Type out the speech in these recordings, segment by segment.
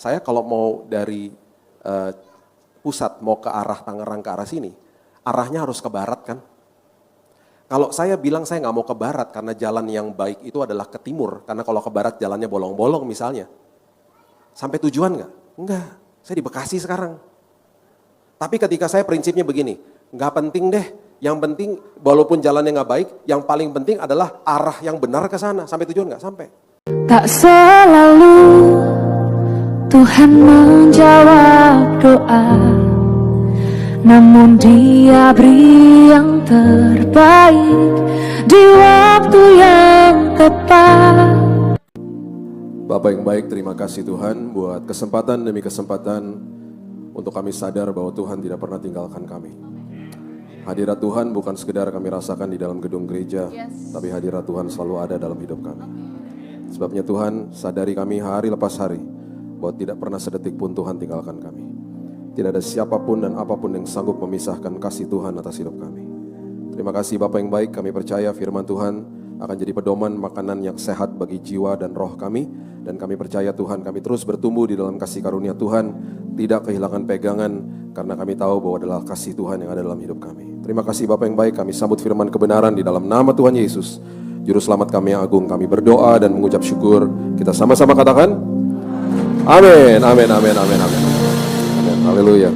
Saya kalau mau dari pusat mau ke arah Tangerang ke arah sini, arahnya harus ke barat kan. Kalau saya bilang saya nggak mau ke barat karena jalan yang baik itu adalah ke timur, karena kalau ke barat jalannya bolong-bolong misalnya. Sampai tujuan nggak? Enggak, saya di Bekasi sekarang. Tapi ketika saya prinsipnya begini, nggak penting deh, yang penting walaupun jalannya nggak baik, yang paling penting adalah arah yang benar ke sana. Sampai tujuan nggak? Sampai. Tak selalu Tuhan menjawab doa, namun Dia beri yang terbaik di waktu yang tepat. Bapak yang baik, terima kasih Tuhan buat kesempatan demi kesempatan untuk kami sadar bahwa Tuhan tidak pernah tinggalkan kami. Hadirat Tuhan bukan sekedar kami rasakan di dalam gedung gereja, tapi hadirat Tuhan selalu ada dalam hidup kami. Sebabnya Tuhan sadari kami hari lepas hari bahwa tidak pernah sedetik pun Tuhan tinggalkan kami. Tidak ada siapapun dan apapun yang sanggup memisahkan kasih Tuhan atas hidup kami. Terima kasih Bapak yang baik, kami percaya firman Tuhan akan jadi pedoman makanan yang sehat bagi jiwa dan roh kami. Dan kami percaya Tuhan, kami terus bertumbuh di dalam kasih karunia Tuhan, tidak kehilangan pegangan, karena kami tahu bahwa adalah kasih Tuhan yang ada dalam hidup kami. Terima kasih Bapak yang baik, kami sambut firman kebenaran di dalam nama Tuhan Yesus, Juru Selamat kami yang agung. Kami berdoa dan mengucap syukur. Kita sama-sama katakan, amin, amin, amin, amin, amin. Amin, haleluya.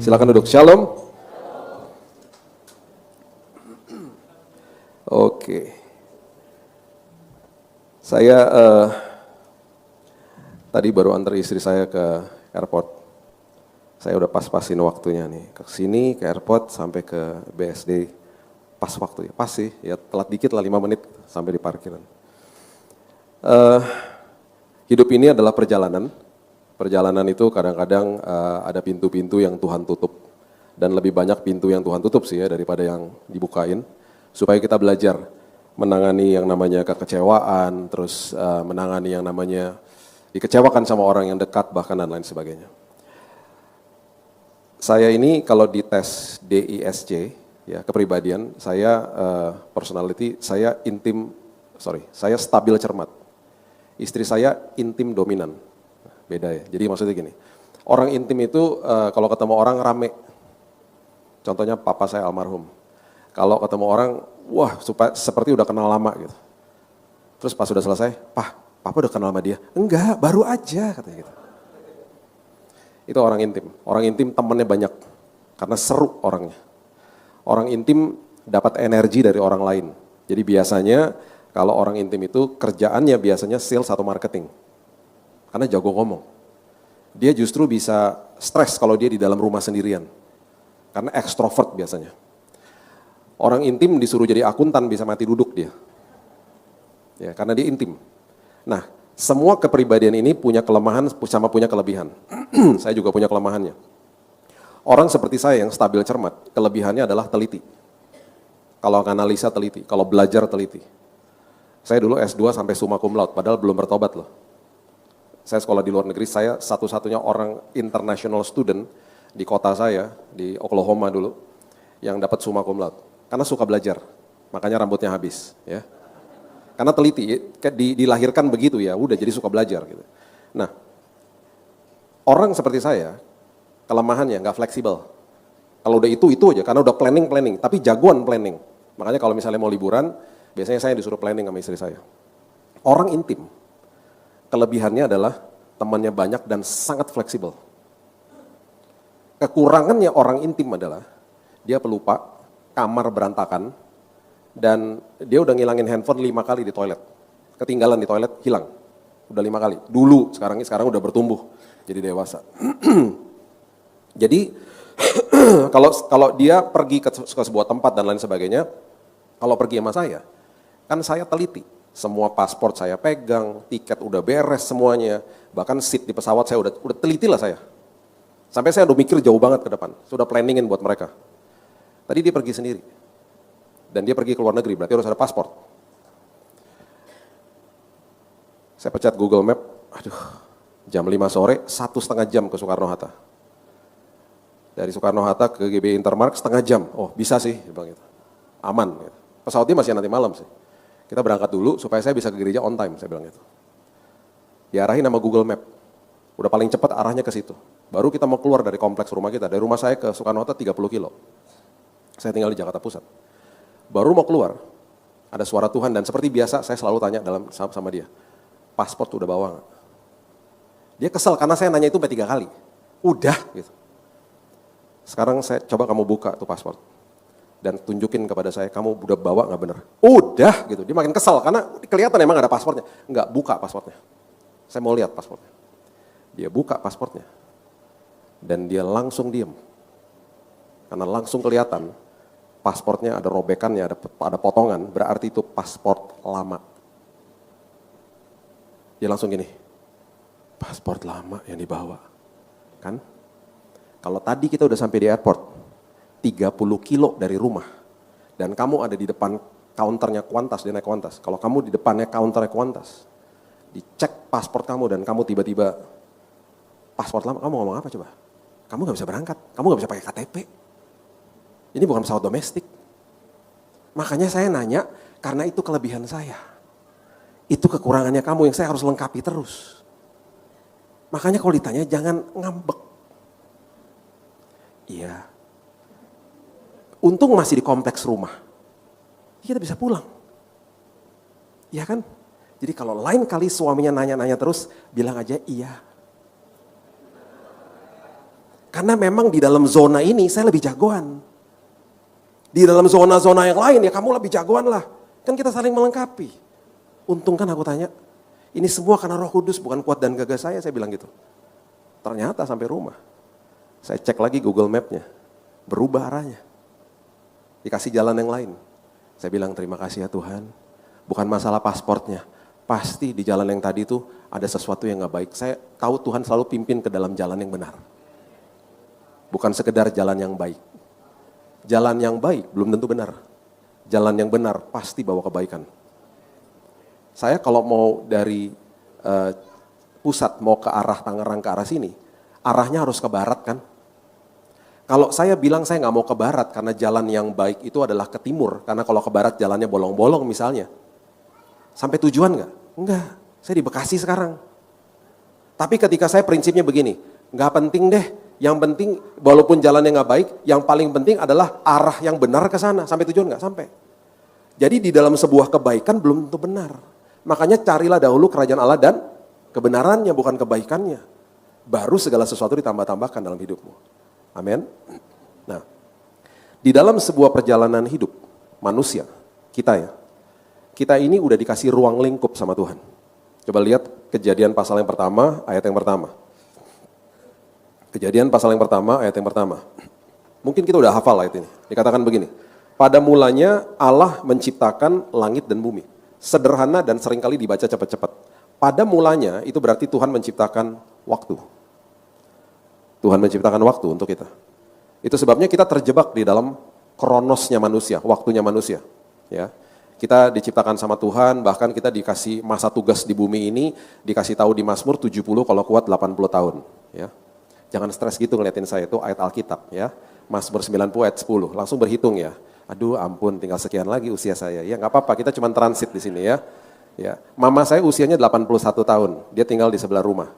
Silakan duduk, shalom. Oke. Saya tadi baru antar istri saya ke airport. Saya udah pas-pasin waktunya nih. Ke sini, ke airport, sampai ke BSD. Pas waktu ya, pas sih. Ya telat dikit lah 5 menit sampai di parkiran. Hidup ini adalah perjalanan. Perjalanan itu kadang-kadang ada pintu-pintu yang Tuhan tutup. Dan lebih banyak pintu yang Tuhan tutup sih ya daripada yang dibukain. Supaya kita belajar menangani yang namanya kekecewaan, terus menangani yang namanya dikecewakan sama orang yang dekat bahkan dan lain sebagainya. Saya ini kalau di tes DISC ya kepribadian, saya personality, saya saya stabil cermat. Istri saya intim dominan. Beda ya. Jadi maksudnya gini. Orang intim itu kalau ketemu orang rame. Contohnya papa saya almarhum. Kalau ketemu orang, wah seperti udah kenal lama gitu. Terus pas sudah selesai, Papa udah kenal sama dia? Enggak, baru aja katanya gitu. Itu orang intim. Orang intim temennya banyak, karena seru orangnya. Orang intim dapat energi dari orang lain. Jadi biasanya kalau orang intim itu kerjaannya biasanya sales atau marketing. Karena jago ngomong. Dia justru bisa stres kalau dia di dalam rumah sendirian. Karena ekstrovert biasanya. Orang intim disuruh jadi akuntan bisa mati duduk dia. Ya, karena dia intim. Nah, semua kepribadian ini punya kelemahan sama punya kelebihan. Saya juga punya kelemahannya. Orang seperti saya yang stabil cermat, kelebihannya adalah teliti. Kalau analisa teliti, kalau belajar teliti. Saya dulu S2 sampai summa cum laude, padahal belum bertobat loh. Saya sekolah di luar negeri, saya satu-satunya orang international student di kota saya, di Oklahoma dulu, yang dapat summa cum laude. Karena suka belajar, makanya rambutnya habis. Ya. Karena teliti, dilahirkan begitu ya, udah jadi suka belajar. Gitu. Nah, orang seperti saya, kelemahannya nggak fleksibel. Kalau udah itu aja, karena udah planning, tapi jagoan planning. Makanya kalau misalnya mau liburan, biasanya saya disuruh planning sama istri saya. Orang intim, kelebihannya adalah temannya banyak dan sangat fleksibel. Kekurangannya orang intim adalah, dia pelupa, kamar berantakan, dan dia udah ngilangin handphone 5 kali di toilet. Ketinggalan di toilet, hilang. Udah 5 kali. Dulu, sekarang udah bertumbuh, jadi dewasa. Jadi, kalau dia pergi ke sebuah tempat dan lain sebagainya, kalau pergi sama saya, kan saya teliti. Semua paspor saya pegang, tiket udah beres semuanya, bahkan seat di pesawat saya udah teliti lah saya. Sampai saya udah mikir jauh banget ke depan, sudah planningin buat mereka. Tadi dia pergi sendiri. Dan dia pergi ke luar negeri, berarti harus ada paspor. Saya pencet Google Map, jam 5 sore, 1,5 jam ke Soekarno-Hatta. Dari Soekarno-Hatta ke GBI Intermark, setengah jam. Oh bisa sih, bang gitu. Aman. Gitu. Pesawatnya masih nanti malam sih. Kita berangkat dulu supaya saya bisa ke gereja on time, saya bilang gitu. Diarahin sama Google Map. Udah paling cepat arahnya ke situ. Baru kita mau keluar dari kompleks rumah kita. Dari rumah saya ke Soekarno-Hatta 30 kilo. Saya tinggal di Jakarta Pusat. Baru mau keluar, ada suara Tuhan dan seperti biasa saya selalu tanya sama dia, paspor udah bawa nggak? Dia kesel karena saya nanya itu sampai 3 kali. Udah gitu. Sekarang saya coba kamu buka tuh paspor. Dan tunjukin kepada saya, kamu udah bawa nggak bener? Udah gitu. Dia makin kesel karena kelihatan emang ada paspornya. Nggak buka paspornya. Saya mau lihat paspornya. Dia buka paspornya. Dan dia langsung diem. Karena langsung kelihatan paspornya ada robekannya, ada potongan, berarti itu paspor lama. Dia langsung gini, paspor lama yang dibawa. Kan? Kalau tadi kita udah sampai di airport, 30 kilo dari rumah, dan kamu ada di depan counternya Qantas, dia naik Qantas. Kalau kamu di depannya counternya Qantas, dicek paspor kamu dan kamu tiba-tiba, paspor lama, kamu ngomong apa coba? Kamu gak bisa berangkat, kamu gak bisa pakai KTP. Ini bukan pesawat domestik. Makanya saya nanya, karena itu kelebihan saya. Itu kekurangannya kamu yang saya harus lengkapi terus. Makanya kalau ditanya jangan ngambek. Iya. Untung masih di kompleks rumah. Kita bisa pulang. Iya kan? Jadi kalau lain kali suaminya nanya-nanya terus, bilang aja iya. Karena memang di dalam zona ini saya lebih jagoan. Di dalam zona-zona yang lain ya kamu lebih jagoan lah. Kan kita saling melengkapi. Untung kan aku tanya, ini semua karena Roh Kudus bukan kuat dan gagah saya bilang gitu. Ternyata sampai rumah. Saya cek lagi Google Map-nya, berubah arahnya. Dikasih jalan yang lain. Saya bilang terima kasih ya Tuhan, bukan masalah pasportnya. Pasti di jalan yang tadi itu ada sesuatu yang gak baik. Saya tahu Tuhan selalu pimpin ke dalam jalan yang benar. Bukan sekedar jalan yang baik. Jalan yang baik belum tentu benar. Jalan yang benar pasti bawa kebaikan. Saya kalau mau dari pusat mau ke arah Tangerang ke arah sini, arahnya harus ke barat kan. Kalau saya bilang saya nggak mau ke barat karena jalan yang baik itu adalah ke timur. Karena kalau ke barat jalannya bolong-bolong misalnya. Sampai tujuan nggak? Enggak, saya di Bekasi sekarang. Tapi ketika saya prinsipnya begini, nggak penting deh. Yang penting walaupun jalannya nggak baik, yang paling penting adalah arah yang benar ke sana. Sampai tujuan nggak? Sampai. Jadi di dalam sebuah kebaikan belum tentu benar. Makanya carilah dahulu kerajaan Allah dan kebenarannya, bukan kebaikannya. Baru segala sesuatu ditambah-tambahkan dalam hidupmu. Amin. Nah, di dalam sebuah perjalanan hidup manusia, kita ini udah dikasih ruang lingkup sama Tuhan. Coba lihat Kejadian pasal yang pertama, ayat yang pertama. Kejadian pasal yang pertama, ayat yang pertama. Mungkin kita udah hafal ayat ini. Dikatakan begini, pada mulanya Allah menciptakan langit dan bumi. Sederhana dan seringkali dibaca cepat-cepat. Pada mulanya itu berarti Tuhan menciptakan waktu. Tuhan menciptakan waktu untuk kita. Itu sebabnya kita terjebak di dalam kronosnya manusia, waktunya manusia. Ya, kita diciptakan sama Tuhan, bahkan kita dikasih masa tugas di bumi ini, dikasih tahu di Mazmur 70 kalau kuat 80 tahun. Ya. Jangan stres gitu ngeliatin saya, itu ayat Alkitab ya. Mazmur 90 ayat 10, langsung berhitung ya. Aduh ampun, tinggal sekian lagi usia saya. Ya nggak apa-apa, kita cuma transit di sini ya. Ya, mama saya usianya 81 tahun, dia tinggal di sebelah rumah.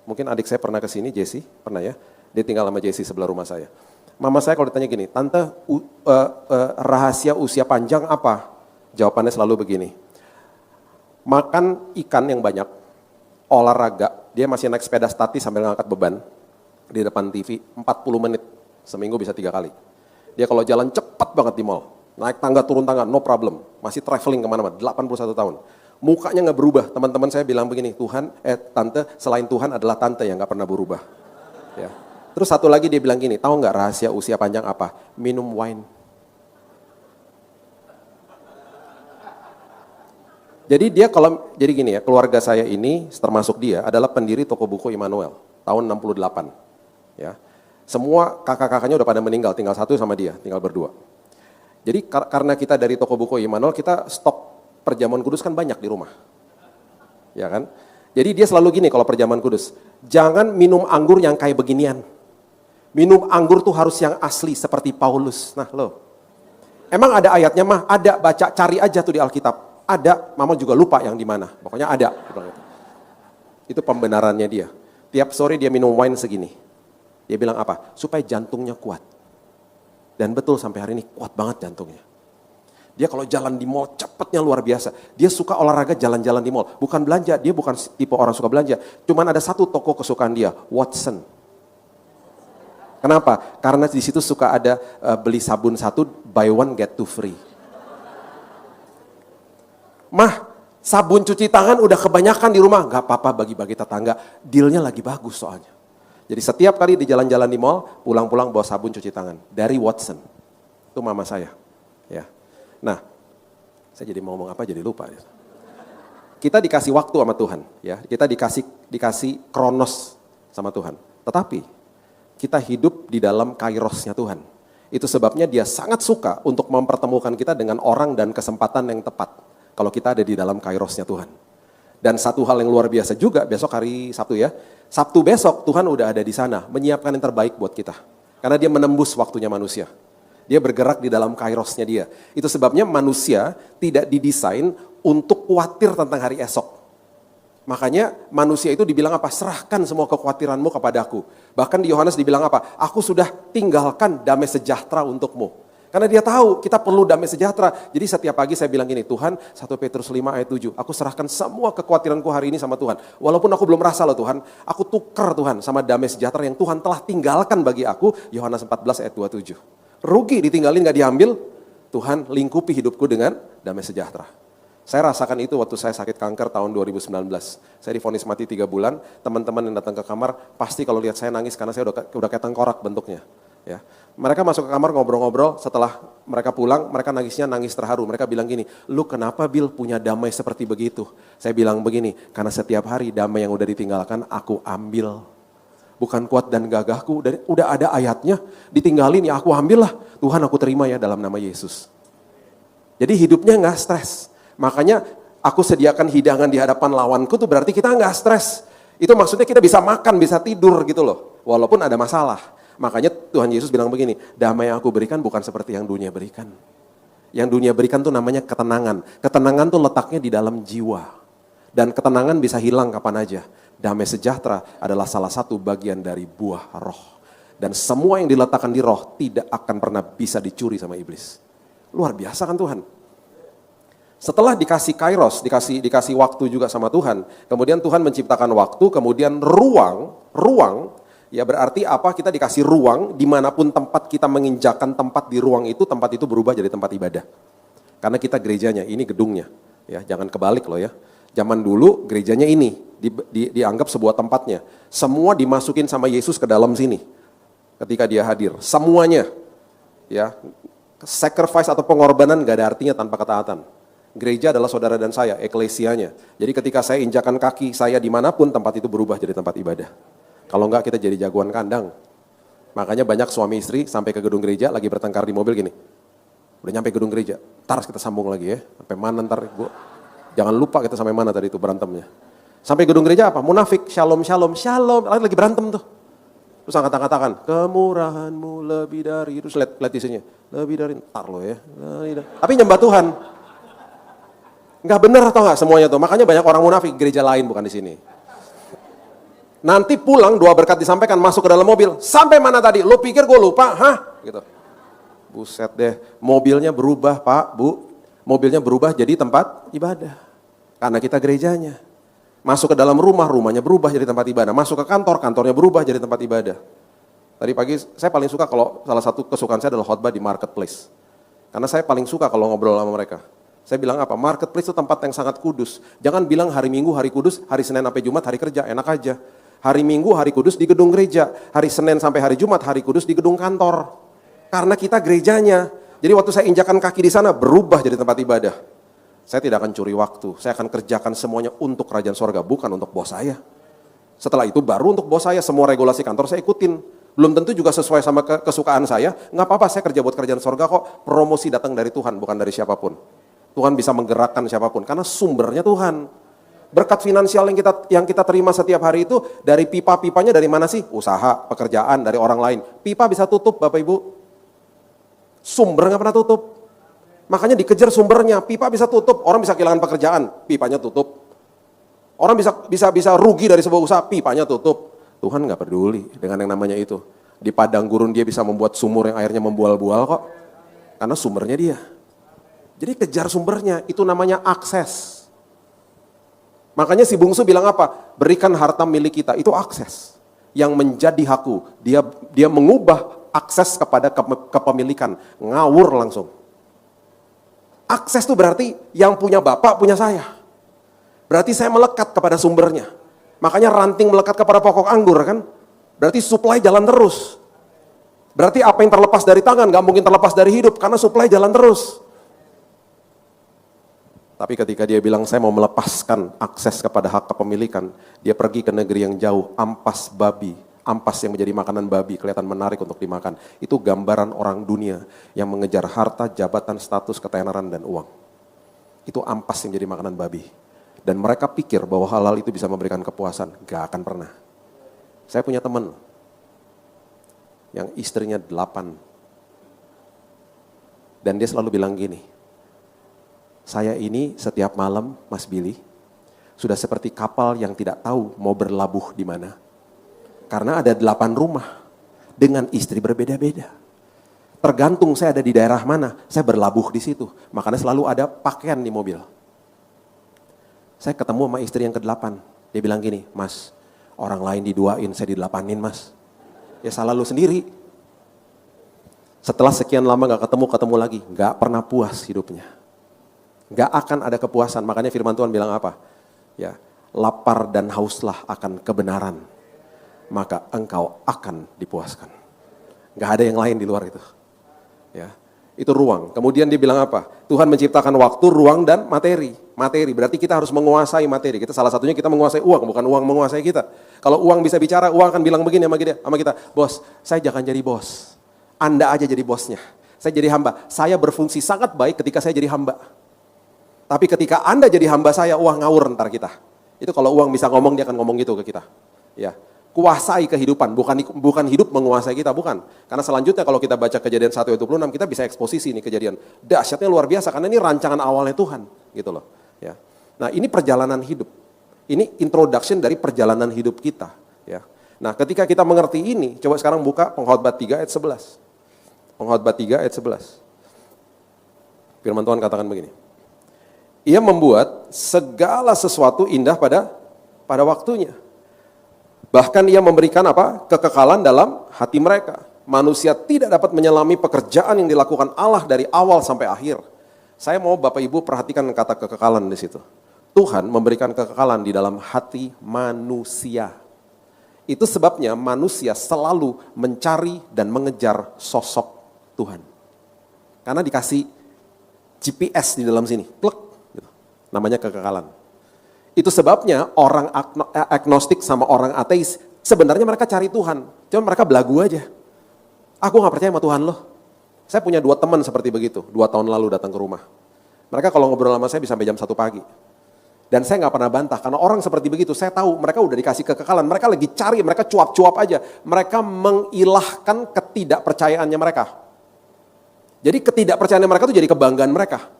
Mungkin adik saya pernah ke sini, Jesse, pernah ya. Dia tinggal sama Jesse sebelah rumah saya. Mama saya kalau ditanya gini, tante rahasia usia panjang apa? Jawabannya selalu begini, makan ikan yang banyak, olahraga, dia masih naik sepeda statis sambil ngangkat beban, di depan TV 40 menit, seminggu bisa 3 kali. Dia kalau jalan cepat banget di mall, naik tangga turun tangga, no problem, masih traveling kemana-mana, 81 tahun. Mukanya nggak berubah, teman-teman saya bilang begini, tante, selain Tuhan adalah tante yang nggak pernah berubah. Ya. Terus satu lagi dia bilang gini, tahu nggak rahasia usia panjang apa? Minum wine. Jadi dia jadi gini ya, keluarga saya ini termasuk dia adalah pendiri toko buku Immanuel tahun 68. Ya. Semua kakak-kakaknya udah pada meninggal, tinggal satu sama dia, tinggal berdua. Jadi karena kita dari toko buku Immanuel, kita stok perjamuan kudus kan banyak di rumah. Ya kan? Jadi dia selalu gini kalau perjamuan kudus, jangan minum anggur yang kayak beginian. Minum anggur tuh harus yang asli seperti Paulus. Nah loh, emang ada ayatnya mah? Ada, baca, cari aja tuh di Alkitab. Ada, mama juga lupa yang di mana. Pokoknya ada. Itu pembenarannya dia. Tiap sore dia minum wine segini. Dia bilang apa? Supaya jantungnya kuat. Dan betul sampai hari ini kuat banget jantungnya. Dia kalau jalan di mall cepetnya luar biasa. Dia suka olahraga jalan-jalan di mall. Bukan belanja, dia bukan tipe orang suka belanja. Cuman ada satu toko kesukaan dia, Watson. Kenapa? Karena di situ suka ada beli sabun satu, buy one get two free. Mah, sabun cuci tangan udah kebanyakan di rumah. Gak apa-apa bagi-bagi tetangga, dealnya lagi bagus soalnya. Jadi setiap kali di jalan-jalan di mall, pulang-pulang bawa sabun cuci tangan. Dari Watson. Itu mama saya. Ya. Nah, saya jadi mau ngomong apa jadi lupa. Kita dikasih waktu sama Tuhan. Ya. Kita dikasih kronos sama Tuhan. Tetapi, kita hidup di dalam kairosnya Tuhan. Itu sebabnya dia sangat suka untuk mempertemukan kita dengan orang dan kesempatan yang tepat. Kalau kita ada di dalam kairosnya Tuhan. Dan satu hal yang luar biasa juga, besok hari Sabtu ya. Sabtu besok Tuhan udah ada di sana, menyiapkan yang terbaik buat kita. Karena dia menembus waktunya manusia. Dia bergerak di dalam kairosnya dia. Itu sebabnya manusia tidak didesain untuk khawatir tentang hari esok. Makanya manusia itu dibilang apa? Serahkan semua kekhawatiranmu kepadaku. Bahkan di Yohanes dibilang apa? Aku sudah tinggalkan damai sejahtera untukmu. Karena dia tahu kita perlu damai sejahtera. Jadi setiap pagi saya bilang gini, Tuhan 1 Petrus 5 ayat 7, aku serahkan semua kekhawatiranku hari ini sama Tuhan. Walaupun aku belum merasa loh Tuhan, aku tukar Tuhan sama damai sejahtera yang Tuhan telah tinggalkan bagi aku. Yohanes 14 ayat 27. Rugi ditinggalin gak diambil, Tuhan lingkupi hidupku dengan damai sejahtera. Saya rasakan itu waktu saya sakit kanker tahun 2019. Saya divonis mati 3 bulan, teman-teman yang datang ke kamar pasti kalau lihat saya nangis karena saya udah kayak tengkorak bentuknya. Ya. Mereka masuk ke kamar ngobrol-ngobrol, setelah mereka pulang, mereka nangisnya nangis terharu. Mereka bilang gini, lu kenapa Bill punya damai seperti begitu? Saya bilang begini, karena setiap hari damai yang udah ditinggalkan aku ambil. Bukan kuat dan gagahku, udah ada ayatnya, ditinggalin ya aku ambil lah. Tuhan aku terima ya dalam nama Yesus. Jadi hidupnya gak stres. Makanya aku sediakan hidangan di hadapan lawanku tuh berarti kita gak stres. Itu maksudnya kita bisa makan, bisa tidur gitu loh. Walaupun ada masalah. Makanya Tuhan Yesus bilang begini, damai yang aku berikan bukan seperti yang dunia berikan. Yang dunia berikan tuh namanya ketenangan. Ketenangan tuh letaknya di dalam jiwa. Dan ketenangan bisa hilang kapan aja. Damai sejahtera adalah salah satu bagian dari buah roh. Dan semua yang diletakkan di roh tidak akan pernah bisa dicuri sama iblis. Luar biasa kan Tuhan? Setelah dikasih kairos, dikasih waktu juga sama Tuhan. Kemudian Tuhan menciptakan waktu, kemudian ruang, ya berarti apa? Kita dikasih ruang, dimanapun tempat kita menginjakan tempat di ruang itu, tempat itu berubah jadi tempat ibadah. Karena kita gerejanya, ini gedungnya. Ya, jangan kebalik loh ya. Zaman dulu gerejanya ini, dianggap sebuah tempatnya. Semua dimasukin sama Yesus ke dalam sini. Ketika dia hadir, semuanya. Ya, sacrifice atau pengorbanan gak ada artinya tanpa ketaatan. Gereja adalah saudara dan saya, eklesianya. Jadi ketika saya injakan kaki saya dimanapun, tempat itu berubah jadi tempat ibadah. Kalau enggak kita jadi jagoan kandang. Makanya banyak suami istri sampai ke gedung gereja lagi bertengkar di mobil gini. Udah nyampe gedung gereja, ntar kita sambung lagi ya. Sampai mana ntar Bu? Jangan lupa kita sampai mana tadi itu berantemnya. Sampai gedung gereja apa? Munafik, shalom, lagi berantem tuh. Terus angkat-angkat, kemurahanmu lebih dari, terus lihat isinya. Lebih dari, ntar lo ya. Tapi nyembah Tuhan. Enggak benar atau enggak semuanya tuh. Makanya banyak orang munafik gereja lain bukan di sini. Nanti pulang doa berkat disampaikan masuk ke dalam mobil. Sampai mana tadi? Lo pikir gue lupa? Hah? Gitu. Buset deh. Mobilnya berubah Pak, Bu. Mobilnya berubah jadi tempat ibadah. Karena kita gerejanya. Masuk ke dalam rumah, rumahnya berubah jadi tempat ibadah. Masuk ke kantor, kantornya berubah jadi tempat ibadah. Tadi pagi saya paling suka kalau salah satu kesukaan saya adalah khotbah di marketplace. Karena saya paling suka kalau ngobrol sama mereka. Saya bilang apa? Marketplace itu tempat yang sangat kudus. Jangan bilang hari Minggu, hari kudus, hari Senin sampai Jumat, hari kerja, enak aja. Hari Minggu, hari kudus di gedung gereja. Hari Senin sampai hari Jumat, hari kudus di gedung kantor. Karena kita gerejanya. Jadi waktu saya injakan kaki di sana, berubah jadi tempat ibadah. Saya tidak akan curi waktu. Saya akan kerjakan semuanya untuk kerajaan sorga, bukan untuk bos saya. Setelah itu baru untuk bos saya, semua regulasi kantor saya ikutin. Belum tentu juga sesuai sama kesukaan saya. Nggak apa-apa, saya kerja buat kerajaan sorga kok. Promosi datang dari Tuhan, bukan dari siapapun. Tuhan bisa menggerakkan siapapun, karena sumbernya Tuhan. Berkat finansial yang kita terima setiap hari itu, dari pipa-pipanya dari mana sih? Usaha, pekerjaan, dari orang lain. Pipa bisa tutup Bapak Ibu. Sumber nggak pernah tutup. Makanya dikejar sumbernya, pipa bisa tutup, orang bisa kehilangan pekerjaan, pipanya tutup. Orang bisa rugi dari sebuah usaha, pipanya tutup. Tuhan nggak peduli dengan yang namanya itu. Di padang gurun dia bisa membuat sumur yang airnya membual-bual kok. Karena sumbernya dia. Jadi kejar sumbernya, itu namanya akses. Makanya si bungsu bilang apa? Berikan harta milik kita, itu akses. Yang menjadi hakku, dia mengubah akses kepada kepemilikan. Ngawur langsung. Akses itu berarti yang punya bapak, punya saya. Berarti saya melekat kepada sumbernya. Makanya ranting melekat kepada pokok anggur kan. Berarti supply jalan terus. Berarti apa yang terlepas dari tangan gak mungkin terlepas dari hidup. Karena supply jalan terus. Tapi ketika dia bilang saya mau melepaskan akses kepada hak kepemilikan. Dia pergi ke negeri yang jauh, ampas babi. Ampas yang menjadi makanan babi, kelihatan menarik untuk dimakan. Itu gambaran orang dunia yang mengejar harta, jabatan, status, ketenaran, dan uang. Itu ampas yang menjadi makanan babi. Dan mereka pikir bahwa hal-hal itu bisa memberikan kepuasan. Gak akan pernah. Saya punya teman yang istrinya 8. Dan dia selalu bilang gini, saya ini setiap malam, Mas Billy, sudah seperti kapal yang tidak tahu mau berlabuh di mana. Karena ada 8 rumah dengan istri berbeda-beda. Tergantung saya ada di daerah mana, saya berlabuh di situ. Makanya selalu ada pakaian di mobil. Saya ketemu sama istri yang ke-8. Dia bilang gini, Mas, orang lain diduain, saya di-8-in Mas. Ya salah lu sendiri. Setelah sekian lama gak ketemu lagi. Gak pernah puas hidupnya. Gak akan ada kepuasan. Makanya firman Tuhan bilang apa? Ya, lapar dan hauslah akan kebenaran. Maka engkau akan dipuaskan. Gak ada yang lain di luar itu. Ya, itu ruang. Kemudian dia bilang apa? Tuhan menciptakan waktu, ruang, dan materi. Materi, berarti kita harus menguasai materi. Kita salah satunya kita menguasai uang, bukan uang menguasai kita. Kalau uang bisa bicara, uang akan bilang begini sama kita. Bos, saya jangan jadi bos. Anda aja jadi bosnya. Saya jadi hamba. Saya berfungsi sangat baik ketika saya jadi hamba. Tapi ketika Anda jadi hamba saya, wah ngawur ntar kita. Itu kalau uang bisa ngomong, dia akan ngomong gitu ke kita. Ya, kuasai kehidupan, bukan hidup menguasai kita, bukan. Karena selanjutnya kalau kita baca Kejadian 1:26, kita bisa eksposisi ini kejadian. Dahsyatnya luar biasa, karena ini rancangan awalnya Tuhan. Gitu loh. Ya. Nah ini perjalanan hidup. Ini introduction dari perjalanan hidup kita. Ya. Nah ketika kita mengerti ini, coba sekarang buka Pengkhotbah 3 ayat 11. Pengkhotbah 3 ayat 11. Firman Tuhan katakan begini. Ia membuat segala sesuatu indah pada waktunya. Bahkan ia memberikan apa? Kekekalan dalam hati mereka. Manusia tidak dapat menyelami pekerjaan yang dilakukan Allah dari awal sampai akhir. Saya mau Bapak Ibu perhatikan kata kekekalan di situ. Tuhan memberikan kekekalan di dalam hati manusia. Itu sebabnya manusia selalu mencari dan mengejar sosok Tuhan. Karena dikasih GPS di dalam sini. Plek. Namanya kekekalan. Itu sebabnya orang agnostik sama orang ateis, sebenarnya mereka cari Tuhan. Cuma mereka belagu aja. Aku gak percaya sama Tuhan loh. Saya punya 2 teman seperti begitu, 2 tahun lalu datang ke rumah. Mereka kalau ngobrol sama saya bisa sampai jam 1 pagi. Dan saya gak pernah bantah, karena orang seperti begitu, saya tahu mereka udah dikasih kekekalan. Mereka lagi cari, mereka cuap-cuap aja. Mereka mengilahkan ketidakpercayaannya mereka. Jadi ketidakpercayaan mereka itu jadi kebanggaan mereka.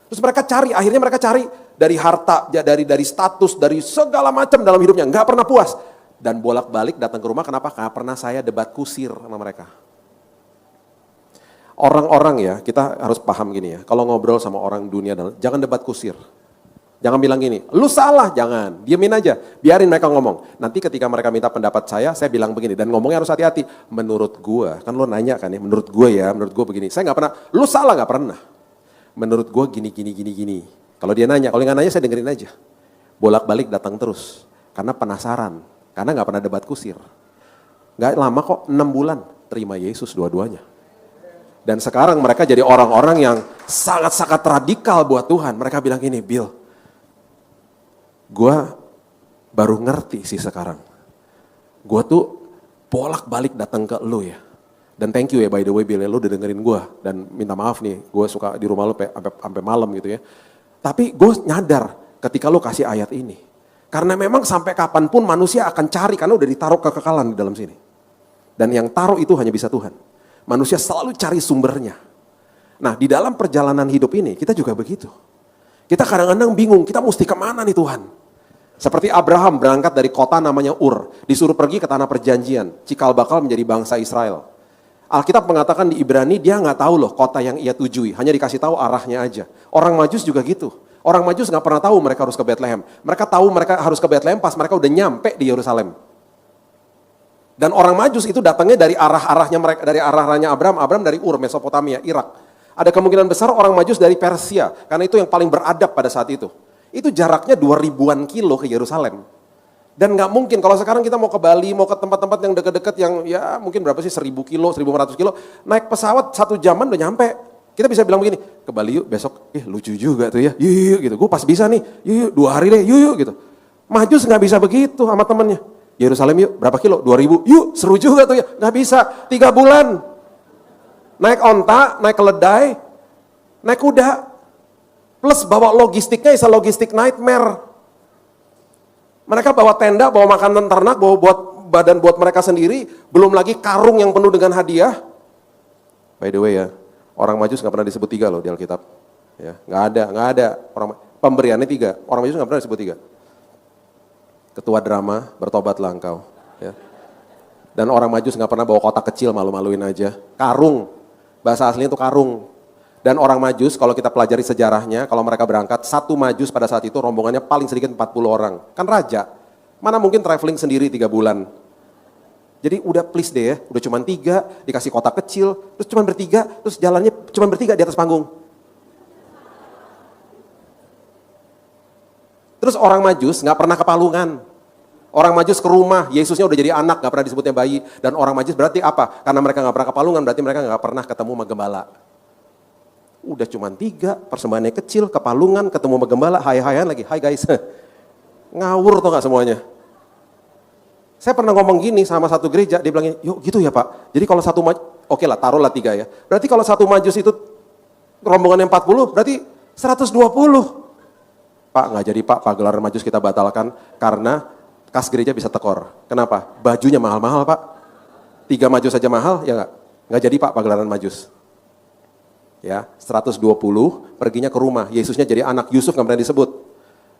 Terus mereka cari, akhirnya mereka cari dari harta, dari status, dari segala macam dalam hidupnya. Nggak pernah puas. Dan bolak-balik datang ke rumah, kenapa? Karena pernah saya debat kusir sama mereka. Orang-orang ya, kita harus paham gini ya. Kalau ngobrol sama orang dunia, jangan debat kusir. Jangan bilang gini, lu salah, jangan. Diamin aja, biarin mereka ngomong. Nanti ketika mereka minta pendapat saya bilang begini. Dan ngomongnya harus hati-hati. Menurut gue, kan lo nanya kan ya, menurut gue begini. Saya nggak pernah, lu salah nggak pernah. Menurut gue gini. Kalau dia nanya, kalau nggak nanya saya dengerin aja. Bolak-balik datang terus. Karena penasaran. Karena nggak pernah debat kusir. Nggak lama kok, 6 bulan. Terima Yesus dua-duanya. Dan sekarang mereka jadi orang-orang yang sangat-sangat radikal buat Tuhan. Mereka bilang gini, Bill, gue baru ngerti sih sekarang. Gue tuh bolak-balik datang ke lu ya. Dan thank you ya by the way Bill, lu udah dengerin gue. Dan minta maaf nih, gue suka di rumah lu sampai malam gitu ya. Tapi gue nyadar ketika lu kasih ayat ini. Karena memang sampai kapanpun manusia akan cari, karena udah ditaruh kekekalan di dalam sini. Dan yang taruh itu hanya bisa Tuhan. Manusia selalu cari sumbernya. Nah di dalam perjalanan hidup ini, kita juga begitu. Kita kadang-kadang bingung, kita mesti kemana nih Tuhan? Seperti Abraham berangkat dari kota namanya Ur, disuruh pergi ke tanah perjanjian, cikal bakal menjadi bangsa Israel. Alkitab mengatakan di Ibrani dia nggak tahu loh kota yang ia tujui, hanya dikasih tahu arahnya aja. Orang Majus juga gitu. Orang Majus nggak pernah tahu mereka harus ke Bethlehem. Mereka tahu mereka harus ke Bethlehem pas mereka udah nyampe di Yerusalem. Dan orang Majus itu datangnya dari arah-arahnya mereka, dari arah-arahnya Abraham. Abraham dari Ur, Mesopotamia, Irak. Ada kemungkinan besar orang Majus dari Persia, karena itu yang paling beradab pada saat itu. Itu jaraknya 2000-an kilo ke Yerusalem. Dan nggak mungkin, kalau sekarang kita mau ke Bali, mau ke tempat-tempat yang dekat-dekat yang ya mungkin berapa sih, 1000 kilo, 1500 kilo, naik pesawat 1 jaman udah nyampe. Kita bisa bilang begini, ke Bali yuk besok, lucu juga tuh ya, yuk gitu, gue pas bisa nih, yuk 2 hari deh, yuk gitu. Majus nggak bisa begitu sama temennya. Yerusalem yuk, berapa kilo? 2000, yuk seru juga tuh ya, nggak bisa, 3 bulan. Naik onta, naik keledai, naik kuda. Plus bawa logistiknya bisa logistik nightmare. Mereka bawa tenda, bawa makanan ternak, bawa buat badan buat mereka sendiri, belum lagi karung yang penuh dengan hadiah. By the way ya, orang Majus nggak pernah disebut 3 loh di Alkitab. Ya, nggak ada. Orang pemberiannya 3, orang Majus nggak pernah disebut 3. Ketua drama, bertobatlah engkau. Ya. Dan orang Majus nggak pernah bawa kotak kecil malu-maluin aja. Karung, bahasa aslinya itu karung. Dan orang Majus, kalau kita pelajari sejarahnya, kalau mereka berangkat, 1 Majus pada saat itu rombongannya paling sedikit 40 orang. Kan raja, mana mungkin traveling sendiri 3 bulan. Jadi udah please deh ya, udah cuma 3, dikasih kotak kecil, terus cuma bertiga, terus jalannya cuma bertiga di atas panggung. Terus orang Majus nggak pernah ke palungan. Orang Majus ke rumah, Yesusnya udah jadi anak, nggak pernah disebutnya bayi. Dan orang Majus berarti apa? Karena mereka nggak pernah ke palungan, berarti mereka nggak pernah ketemu sama gembala. Udah cuma 3, persembahannya kecil, ke palungan, ketemu sama gembala, hai-haian lagi, hai guys. Ngawur tuh gak semuanya. Saya pernah ngomong gini sama satu gereja, dia bilangnya, yuk gitu ya Pak. Jadi kalau oke lah taruhlah 3 ya. Berarti kalau 1 Majus itu rombongan yang 40, berarti 120. Pak nggak jadi Pak gelaran Majus kita batalkan karena kas gereja bisa tekor. Kenapa? Bajunya mahal-mahal Pak. 3 Majus saja mahal, ya nggak jadi Pak gelaran Majus. Ya, 120 perginya ke rumah. Yesusnya jadi anak, Yusuf nggak pernah disebut.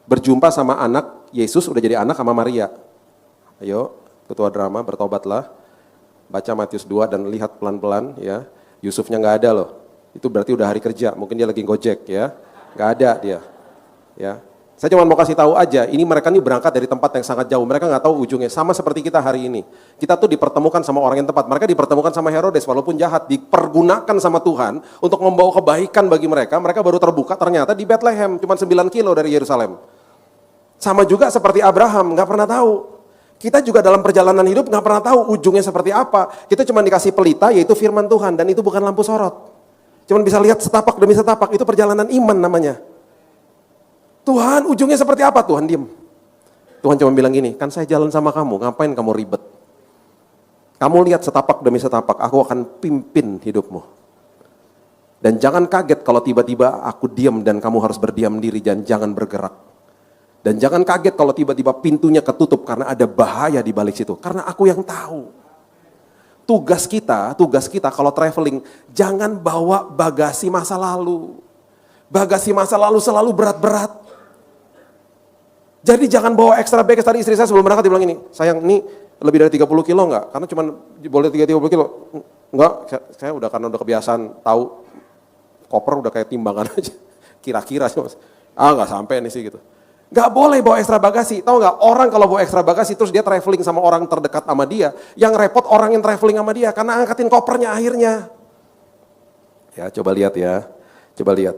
Berjumpa sama anak, Yesus udah jadi anak sama Maria. Ayo, ketua drama bertobatlah. Baca Matius 2 dan lihat pelan-pelan ya. Yusufnya nggak ada loh. Itu berarti udah hari kerja, mungkin dia lagi gojek ya. Nggak ada dia. Ya. Saya cuma mau kasih tahu aja, ini mereka nih berangkat dari tempat yang sangat jauh. Mereka nggak tahu ujungnya. Sama seperti kita hari ini. Kita tuh dipertemukan sama orang yang tepat. Mereka dipertemukan sama Herodes, walaupun jahat. Dipergunakan sama Tuhan untuk membawa kebaikan bagi mereka. Mereka baru terbuka ternyata di Bethlehem. Cuma 9 kilo dari Yerusalem. Sama juga seperti Abraham, nggak pernah tahu. Kita juga dalam perjalanan hidup nggak pernah tahu ujungnya seperti apa. Kita cuma dikasih pelita, yaitu firman Tuhan. Dan itu bukan lampu sorot. Cuma bisa lihat setapak demi setapak. Itu perjalanan iman namanya. Tuhan ujungnya seperti apa? Tuhan diem. Tuhan cuma bilang gini, kan saya jalan sama kamu, ngapain kamu ribet? Kamu lihat setapak demi setapak, aku akan pimpin hidupmu. Dan jangan kaget kalau tiba-tiba aku diam dan kamu harus berdiam diri dan jangan bergerak. Dan jangan kaget kalau tiba-tiba pintunya ketutup karena ada bahaya di balik situ. Karena aku yang tahu. Tugas kita kalau traveling, jangan bawa bagasi masa lalu. Bagasi masa lalu selalu berat-berat. Jadi jangan bawa extra bag. Tadi istri saya sebelum berangkat dia bilang ini, sayang ini lebih dari 30 kilo enggak? Karena cuma boleh 30 kilo. Enggak, saya karena udah kebiasaan tahu koper udah kayak timbangan aja. Kira-kira sih mas. Enggak sampai nih sih gitu. Enggak boleh bawa ekstra bagasi. Tahu enggak, orang kalau bawa ekstra bagasi terus dia traveling sama orang terdekat sama dia, yang repot orang yang traveling sama dia karena angkatin kopernya akhirnya. Ya, coba lihat ya. Coba lihat.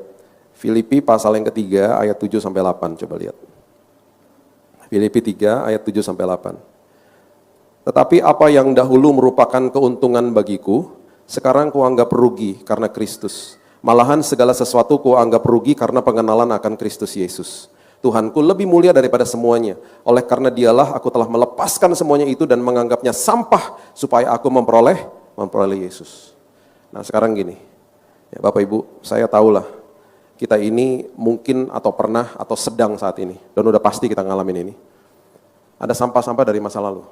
Filipi pasal yang ketiga ayat 7 sampai 8, coba lihat. Filipi 3 ayat 7 sampai 8. Tetapi apa yang dahulu merupakan keuntungan bagiku, sekarang kuanggap rugi karena Kristus. Malahan segala sesuatu kuanggap rugi karena pengenalan akan Kristus Yesus. Tuhanku lebih mulia daripada semuanya. Oleh karena dialah aku telah melepaskan semuanya itu dan menganggapnya sampah supaya aku memperoleh Yesus. Nah sekarang gini, ya Bapak Ibu, saya tahulah kita ini mungkin atau pernah atau sedang saat ini, dan udah pasti kita ngalamin ini. Ada sampah-sampah dari masa lalu.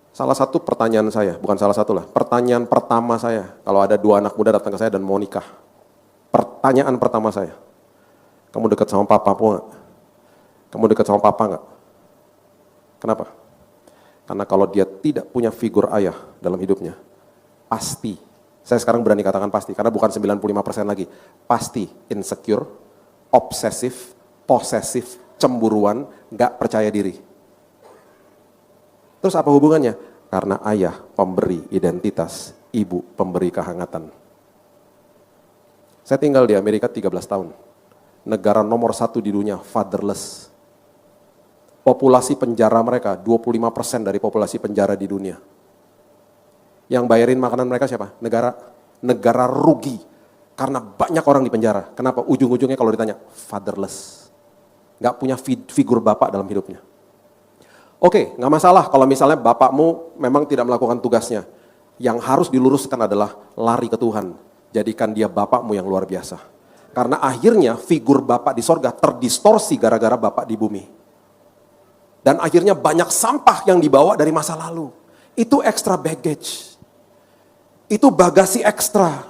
Salah satu pertanyaan saya, bukan salah satu lah, pertanyaan pertama saya, kalau ada 2 anak muda datang ke saya dan mau nikah. Pertanyaan pertama saya, kamu dekat sama papamu nggak? Kamu dekat sama papa nggak? Kenapa? Karena kalau dia tidak punya figur ayah dalam hidupnya, pasti, saya sekarang berani katakan pasti, karena bukan 95% lagi, pasti insecure, obsesif, posesif, cemburuan, nggak percaya diri. Terus apa hubungannya? Karena ayah pemberi identitas, ibu pemberi kehangatan. Saya tinggal di Amerika 13 tahun. Negara nomor 1 di dunia, fatherless. Populasi penjara mereka, 25% dari populasi penjara di dunia. Yang bayarin makanan mereka siapa? Negara rugi. Karena banyak orang di penjara. Kenapa? Ujung-ujungnya kalau ditanya, fatherless. Nggak punya figur bapak dalam hidupnya. Oke, nggak masalah kalau misalnya bapakmu memang tidak melakukan tugasnya. Yang harus diluruskan adalah lari ke Tuhan. Jadikan dia bapakmu yang luar biasa. Karena akhirnya figur bapak di sorga terdistorsi gara-gara bapak di bumi. Dan akhirnya banyak sampah yang dibawa dari masa lalu. Itu extra baggage. Itu bagasi ekstra.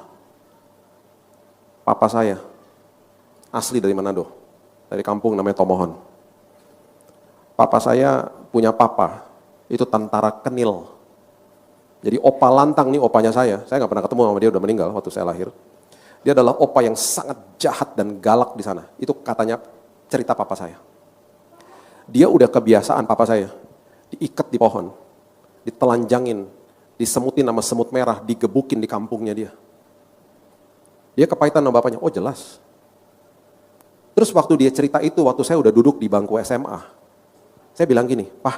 Papa saya, asli dari Manado. Dari kampung namanya Tomohon. Papa saya punya papa, itu tentara Kenil. Jadi opa lantang nih opanya saya nggak pernah ketemu sama dia, udah meninggal waktu saya lahir. Dia adalah opa yang sangat jahat dan galak di sana. Itu katanya cerita papa saya. Dia udah kebiasaan papa saya, diikat di pohon, ditelanjangin, disemutin sama semut merah, digebukin di kampungnya dia. Dia kepahitan sama bapaknya, oh jelas. Terus waktu dia cerita itu, waktu saya udah duduk di bangku SMA, saya bilang gini, Pak,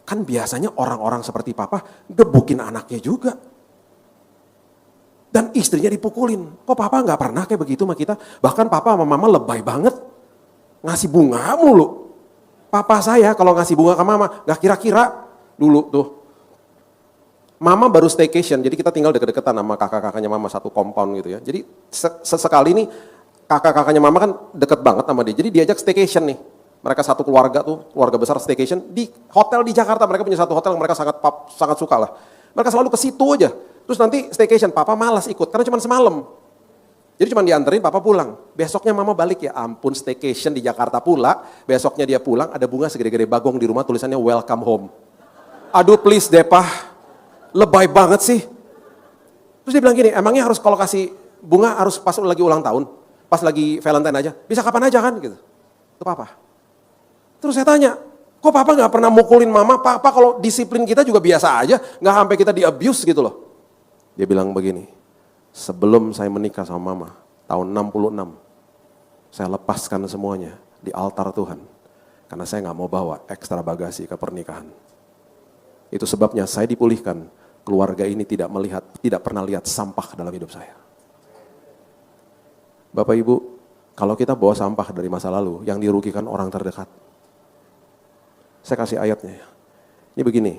kan biasanya orang-orang seperti papa gebukin anaknya juga. Dan istrinya dipukulin. Kok papa gak pernah kayak begitu sama kita? Bahkan papa sama mama lebay banget. Ngasih bunga mulu. Papa saya kalau ngasih bunga ke mama, gak kira-kira dulu tuh. Mama baru staycation, jadi kita tinggal deket-deketan sama kakak-kakaknya mama, satu compound gitu ya. Jadi sesekali nih kakak-kakaknya mama kan deket banget sama dia. Jadi diajak staycation nih. Mereka satu keluarga tuh, keluarga besar staycation di hotel di Jakarta. Mereka punya satu hotel yang mereka sangat suka lah. Mereka selalu ke situ aja. Terus nanti staycation, papa malas ikut karena cuma semalam. Jadi cuma dianterin, papa pulang. Besoknya mama balik, ya ampun staycation di Jakarta pula. Besoknya dia pulang, ada bunga segede-gede bagong di rumah, tulisannya welcome home. Aduh please deh Pak, lebay banget sih. Terus dia bilang gini, emangnya harus kalau kasih bunga harus pas lagi ulang tahun? Pas lagi Valentine aja? Bisa kapan aja kan? Gitu. Itu papa. Terus saya tanya, kok papa gak pernah mukulin mama? Papa kalau disiplin kita juga biasa aja, gak sampai kita di-abuse gitu loh. Dia bilang begini, sebelum saya menikah sama mama, tahun 66, saya lepaskan semuanya di altar Tuhan. Karena saya gak mau bawa ekstra bagasi ke pernikahan. Itu sebabnya saya dipulihkan, keluarga ini tidak pernah lihat sampah dalam hidup saya. Bapak Ibu, kalau kita bawa sampah dari masa lalu, yang dirugikan orang terdekat. Saya kasih ayatnya ya. Ini begini,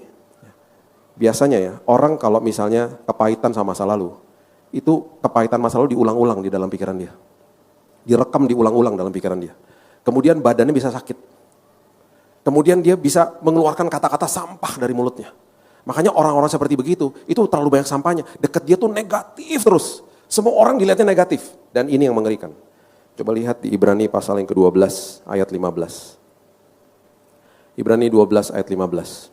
biasanya ya, orang kalau misalnya kepahitan sama masa lalu, itu kepahitan masa lalu diulang-ulang di dalam pikiran dia. Direkam diulang-ulang dalam pikiran dia. Kemudian badannya bisa sakit. Kemudian dia bisa mengeluarkan kata-kata sampah dari mulutnya. Makanya orang-orang seperti begitu, itu terlalu banyak sampahnya. Dekat dia tuh negatif terus. Semua orang dilihatnya negatif. Dan ini yang mengerikan. Coba lihat di Ibrani pasal yang ke-12 ayat 15. Ibrani 12 ayat 15.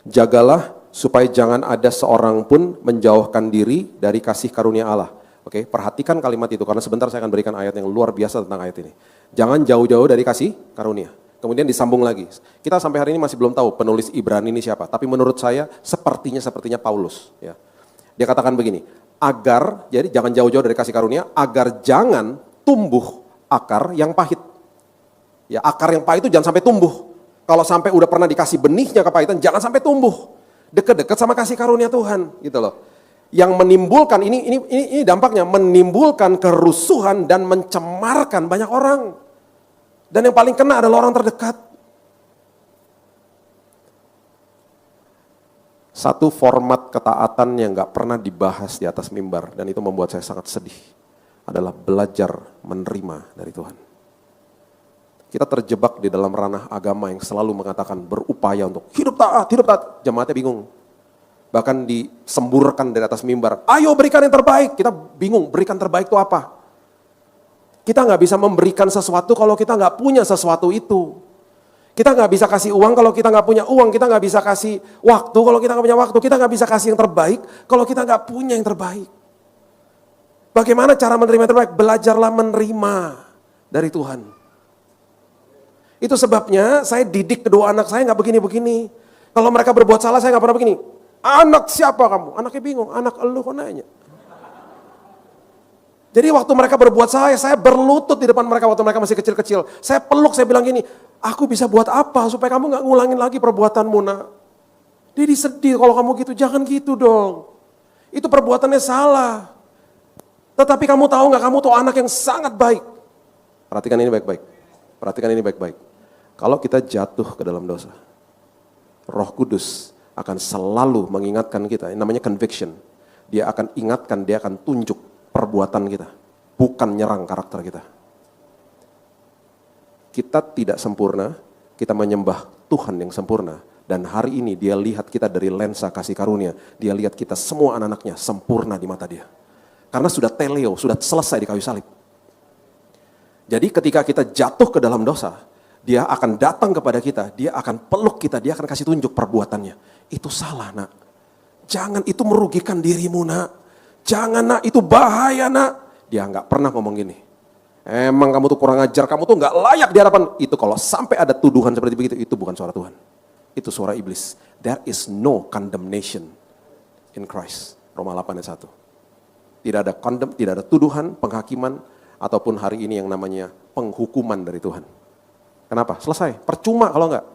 Jagalah supaya jangan ada seorang pun menjauhkan diri dari kasih karunia Allah. Oke, perhatikan kalimat itu karena sebentar saya akan berikan ayat yang luar biasa tentang ayat ini. Jangan jauh-jauh dari kasih karunia. Kemudian disambung lagi. Kita sampai hari ini masih belum tahu penulis Ibrani ini siapa, tapi menurut saya sepertinya Paulus, ya. Dia katakan begini, jadi jangan jauh-jauh dari kasih karunia, agar jangan tumbuh akar yang pahit. Ya, akar yang pahit itu jangan sampai tumbuh. Kalau sampai udah pernah dikasih benihnya kepahitan, jangan sampai tumbuh. Dekat-dekat sama kasih karunia Tuhan, gitu loh. Yang menimbulkan, ini dampaknya, menimbulkan kerusuhan dan mencemarkan banyak orang. Dan yang paling kena adalah orang terdekat. Satu format ketaatan yang gak pernah dibahas di atas mimbar, dan itu membuat saya sangat sedih, adalah belajar menerima dari Tuhan. Kita terjebak di dalam ranah agama yang selalu mengatakan berupaya untuk hidup taat. Jemaatnya bingung. Bahkan disemburkan dari atas mimbar. Ayo berikan yang terbaik. Kita bingung berikan terbaik itu apa. Kita nggak bisa memberikan sesuatu kalau kita nggak punya sesuatu itu. Kita nggak bisa kasih uang kalau kita nggak punya uang. Kita nggak bisa kasih waktu kalau kita nggak punya waktu. Kita nggak bisa kasih yang terbaik kalau kita nggak punya yang terbaik. Bagaimana cara menerima yang terbaik? Belajarlah menerima dari Tuhan. Itu sebabnya saya didik kedua anak saya nggak begini-begini. Kalau mereka berbuat salah saya nggak pernah begini. Anak siapa kamu? Anaknya bingung. Anak elu kok nanya. Jadi waktu mereka berbuat salah, saya berlutut di depan mereka waktu mereka masih kecil-kecil. Saya peluk, saya bilang gini, aku bisa buat apa supaya kamu gak ngulangin lagi perbuatanmu nak. Dia sedih kalau kamu gitu, jangan gitu dong. Itu perbuatannya salah. Tetapi kamu tahu gak, kamu tuh anak yang sangat baik. Perhatikan ini baik-baik. Perhatikan ini baik-baik. Kalau kita jatuh ke dalam dosa, Roh Kudus akan selalu mengingatkan kita, ini namanya conviction. Dia akan ingatkan, dia akan tunjuk perbuatan kita, bukan nyerang karakter kita. Kita tidak sempurna, kita menyembah Tuhan yang sempurna. Dan hari ini dia lihat kita dari lensa kasih karunia. Dia lihat kita semua anak-anaknya sempurna di mata dia. Karena sudah teleo, sudah selesai di kayu salib. Jadi ketika kita jatuh ke dalam dosa, dia akan datang kepada kita, dia akan peluk kita, dia akan kasih tunjuk perbuatannya. Itu salah nak. Jangan, itu merugikan dirimu nak. Jangan nak, itu bahaya nak. Dia nggak pernah ngomong gini. Emang kamu tuh kurang ajar, kamu tuh nggak layak di hadapan. Itu kalau sampai ada tuduhan seperti begitu, itu bukan suara Tuhan. Itu suara iblis. There is no condemnation in Christ. Roma 8 ayat 1. Tidak ada tuduhan, penghakiman, ataupun hari ini yang namanya penghukuman dari Tuhan. Kenapa? Selesai. Percuma kalau nggak.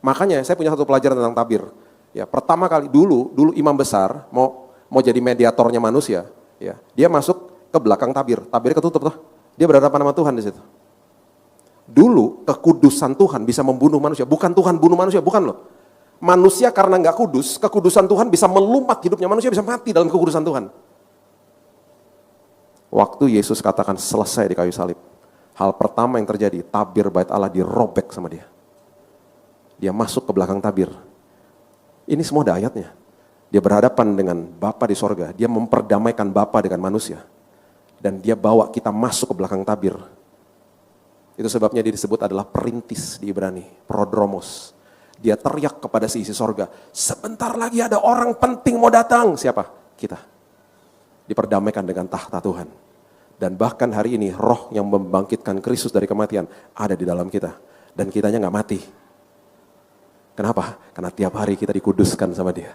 Makanya saya punya satu pelajaran tentang tabir. Ya, pertama kali dulu imam besar mau jadi mediatornya manusia, ya, dia masuk ke belakang tabir, tabirnya ketutup tuh, dia berhadapan sama Tuhan di situ. Dulu kekudusan Tuhan bisa membunuh manusia, bukan Tuhan bunuh manusia, bukan loh. Manusia karena nggak kudus, kekudusan Tuhan bisa melumat hidupnya, manusia bisa mati dalam kekudusan Tuhan. Waktu Yesus katakan selesai di kayu salib, hal pertama yang terjadi, tabir bait Allah dirobek sama dia. Dia masuk ke belakang tabir. Ini semua ada ayatnya. Dia berhadapan dengan Bapa di sorga. Dia memperdamaikan Bapa dengan manusia. Dan dia bawa kita masuk ke belakang tabir. Itu sebabnya dia disebut adalah perintis di Ibrani. Prodromos. Dia teriak kepada si isi sorga. Sebentar lagi ada orang penting mau datang. Siapa? Kita. Diperdamaikan dengan tahta Tuhan. Dan bahkan hari ini roh yang membangkitkan Kristus dari kematian ada di dalam kita. Dan kitanya gak mati. Kenapa? Karena tiap hari kita dikuduskan sama dia.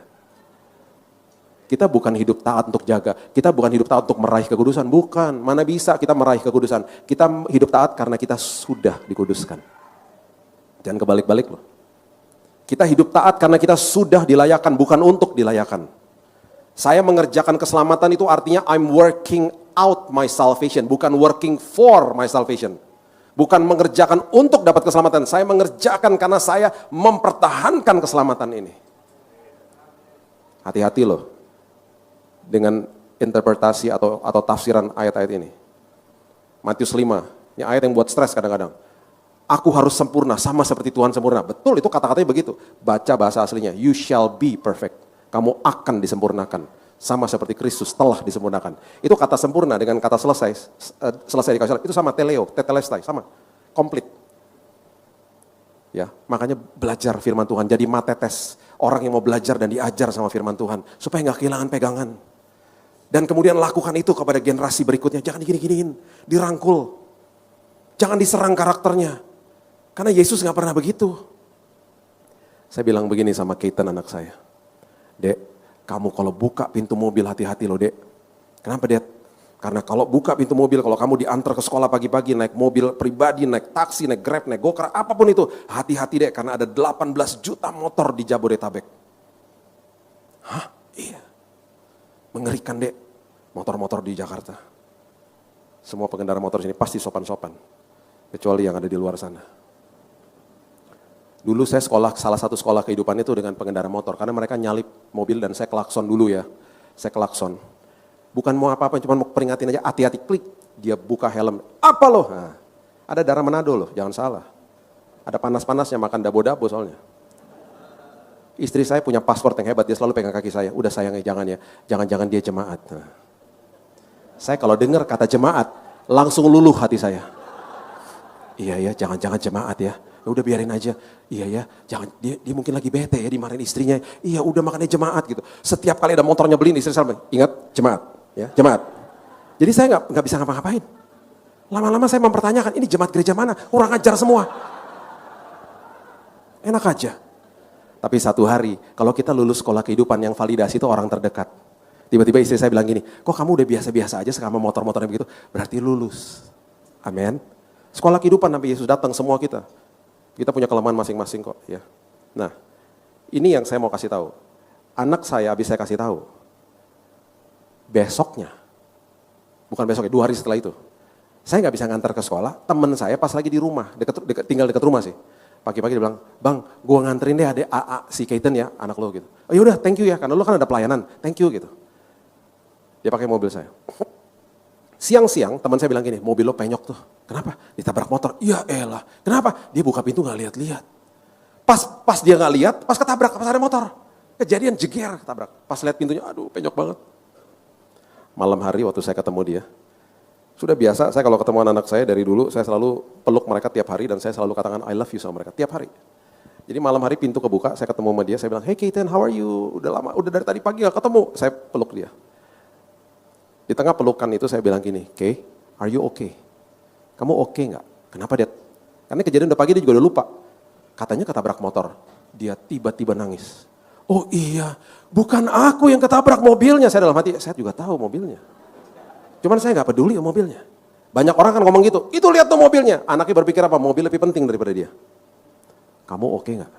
Kita bukan hidup taat untuk jaga, kita bukan hidup taat untuk meraih kekudusan, bukan. Mana bisa kita meraih kekudusan, kita hidup taat karena kita sudah dikuduskan. Jangan kebalik-balik loh. Kita hidup taat karena kita sudah dilayakan, bukan untuk dilayakan. Saya mengerjakan keselamatan itu artinya I'm working out my salvation, bukan working for my salvation. Bukan mengerjakan untuk dapat keselamatan, saya mengerjakan karena saya mempertahankan keselamatan ini. Hati-hati loh dengan interpretasi atau tafsiran ayat-ayat ini. Matius 5, ini ayat yang buat stres kadang-kadang. Aku harus sempurna, sama seperti Tuhan sempurna. Betul, itu kata-katanya begitu. Baca bahasa aslinya, you shall be perfect. Kamu akan disempurnakan, sama seperti Kristus telah disempurnakan. Itu kata sempurna dengan kata selesai di kayu salib, itu sama teleo, tetelestai, sama, komplit. Ya, makanya belajar firman Tuhan, jadi matetes. Orang yang mau belajar dan diajar sama firman Tuhan, supaya nggak kehilangan pegangan. Dan kemudian lakukan itu kepada generasi berikutnya. Jangan digini-giniin, dirangkul. Jangan diserang karakternya. Karena Yesus gak pernah begitu. Saya bilang begini sama Keaton anak saya. Dek, kamu kalau buka pintu mobil hati-hati loh dek. Kenapa dek? Karena kalau buka pintu mobil, kalau kamu diantar ke sekolah pagi-pagi, naik mobil pribadi, naik taksi, naik Grab, naik Gokar, apapun itu. Hati-hati dek, karena ada 18 juta motor di Jabodetabek. Hah? Iya. Mengerikan dek. Motor-motor di Jakarta. Semua pengendara motor sini pasti sopan-sopan. Kecuali yang ada di luar sana. Dulu saya salah satu sekolah kehidupan itu dengan pengendara motor. Karena mereka nyalip mobil dan saya klakson dulu ya. Saya klakson. Bukan mau apa-apa, cuma mau peringatin aja, hati-hati, klik. Dia buka helm. Apa loh? Nah, ada darah Manado loh, jangan salah. Ada panas-panasnya makan dabo-dabo soalnya. Istri saya punya paspor yang hebat, dia selalu pegang kaki saya. Udah sayangnya jangan ya, jangan-jangan dia jemaat. Nah. Saya kalau dengar kata jemaat, Langsung luluh hati saya. Iya ya, jangan-jangan jemaat ya. Ya udah biarin aja. Iya ya, jangan dia mungkin lagi bete ya dimarahin istrinya. Iya udah makanya jemaat gitu. Setiap kali ada motor nyebelin istri saya, ingat jemaat, ya jemaat. Jadi saya nggak bisa ngapa-ngapain. Lama-lama saya mempertanyakan, ini jemaat gereja mana? Kurang ajar semua. Enak aja. Tapi satu hari, kalau kita lulus sekolah kehidupan yang validasi itu orang terdekat. Tiba-tiba istri saya bilang gini, kok kamu udah biasa-biasa aja sama motor-motornya begitu? Berarti lulus. Amin. Sekolah kehidupan Nabi Yesus datang semua kita. Kita punya kelemahan masing-masing kok. Ya. Nah, ini yang saya mau kasih tahu. Anak saya habis saya kasih tahu. Besoknya, bukan besoknya, 2 hari setelah itu. Saya nggak bisa ngantar ke sekolah, teman saya pas lagi di rumah, tinggal dekat rumah sih. Pagi-pagi dia bilang, bang, gue nganterin deh adek AA, si Keiten ya, anak lo gitu. Oh yaudah, thank you ya, karena lo kan ada pelayanan, thank you gitu. Dia pakai mobil saya. Siang-siang teman saya bilang gini, mobil lo penyok tuh. Kenapa? Ditabrak motor. Iya elah. Kenapa? Dia buka pintu gak lihat-lihat. Pas dia gak lihat, pas ketabrak, pas ada motor. Kejadian jeger ketabrak. Pas lihat pintunya, aduh penyok banget. Malam hari waktu saya ketemu dia, sudah biasa saya kalau ketemu anak saya dari dulu, saya selalu peluk mereka tiap hari dan saya selalu katakan I love you sama mereka tiap hari. Jadi malam hari pintu kebuka, saya ketemu sama dia, saya bilang, hey Keiten, how are you? Udah lama, udah dari tadi pagi gak ketemu. Saya peluk dia. Di tengah pelukan itu saya bilang gini, Kay, are you okay? Kamu okay nggak? Kenapa dia? Karena kejadian udah pagi dia juga udah lupa. Katanya ketabrak motor. Dia tiba-tiba nangis. Oh iya, bukan aku yang ketabrak mobilnya. Saya dalam hati, saya juga tahu mobilnya. Cuman saya nggak peduli sama mobilnya. Banyak orang kan ngomong gitu, itu lihat tuh mobilnya. Anaknya berpikir apa? Mobil lebih penting daripada dia. Kamu okay nggak?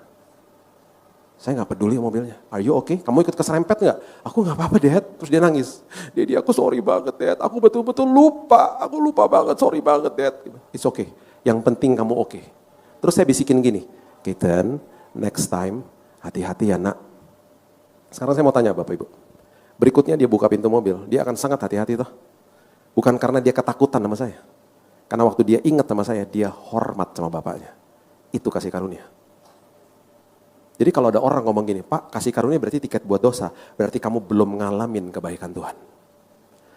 Saya nggak peduli mobilnya. Are you okay? Kamu ikut keserempet nggak? Aku nggak apa-apa, Dad. Terus dia nangis. Dia aku sorry banget, Dad. Aku betul-betul lupa. Aku lupa banget, sorry banget, Dad. It's okay. Yang penting kamu okay. Terus saya bisikin gini, Keiten, next time hati-hati ya nak. Sekarang saya mau tanya Bapak Ibu. Berikutnya dia buka pintu mobil, dia akan sangat hati-hati toh. Bukan karena dia ketakutan sama saya. Karena waktu dia ingat sama saya, dia hormat sama bapaknya. Itu kasih karunia. Jadi kalau ada orang ngomong gini, Pak kasih karunia berarti tiket buat dosa, berarti kamu belum ngalamin kebaikan Tuhan.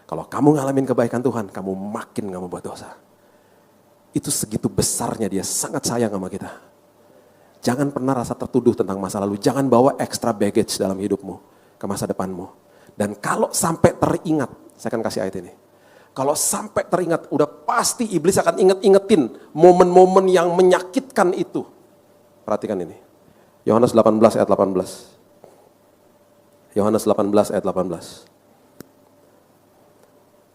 Kalau kamu ngalamin kebaikan Tuhan, kamu makin gak mau buat dosa. Itu segitu besarnya dia sangat sayang sama kita. Jangan pernah rasa tertuduh tentang masa lalu, jangan bawa extra baggage dalam hidupmu, ke masa depanmu. Dan kalau sampai teringat, saya akan kasih ayat ini. Kalau sampai teringat, udah pasti iblis akan ingetin momen-momen yang menyakitkan itu. Perhatikan ini. Yohanes 18 ayat 18. Yohanes 18 ayat 18.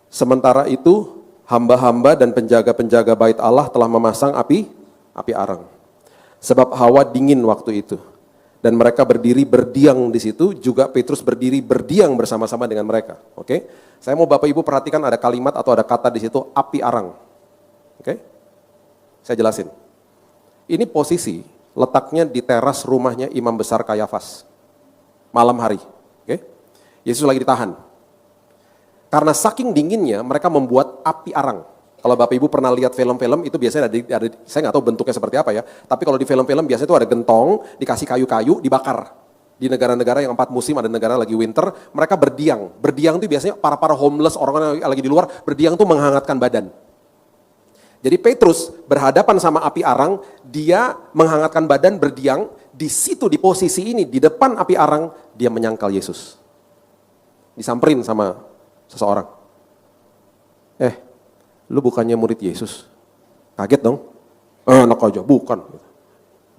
Sementara itu, hamba-hamba dan penjaga-penjaga bait Allah telah memasang api arang. Sebab hawa dingin waktu itu. Dan mereka berdiri berdiam di situ, juga Petrus berdiri berdiam bersama-sama dengan mereka. Oke? Saya mau Bapak Ibu perhatikan ada kalimat atau ada kata di situ api arang. Oke? Saya jelasin. Ini posisi letaknya di teras rumahnya Imam Besar Kayafas. Malam hari. Oke? Yesus lagi ditahan. Karena saking dinginnya mereka membuat api arang. Kalau Bapak Ibu pernah lihat film-film itu biasanya ada saya nggak tahu bentuknya seperti apa ya. Tapi kalau di film-film biasanya itu ada gentong, dikasih kayu-kayu, dibakar. Di negara-negara yang 4 musim, ada negara lagi winter, mereka berdiam. Berdiam itu biasanya para homeless, orang-orang yang lagi di luar, berdiam itu menghangatkan badan. Jadi Petrus berhadapan sama api arang, dia menghangatkan badan berdiam, di situ di posisi ini, di depan api arang, dia menyangkal Yesus. Disamperin sama seseorang. Lu bukannya murid Yesus? Kaget dong? Enak aja, bukan.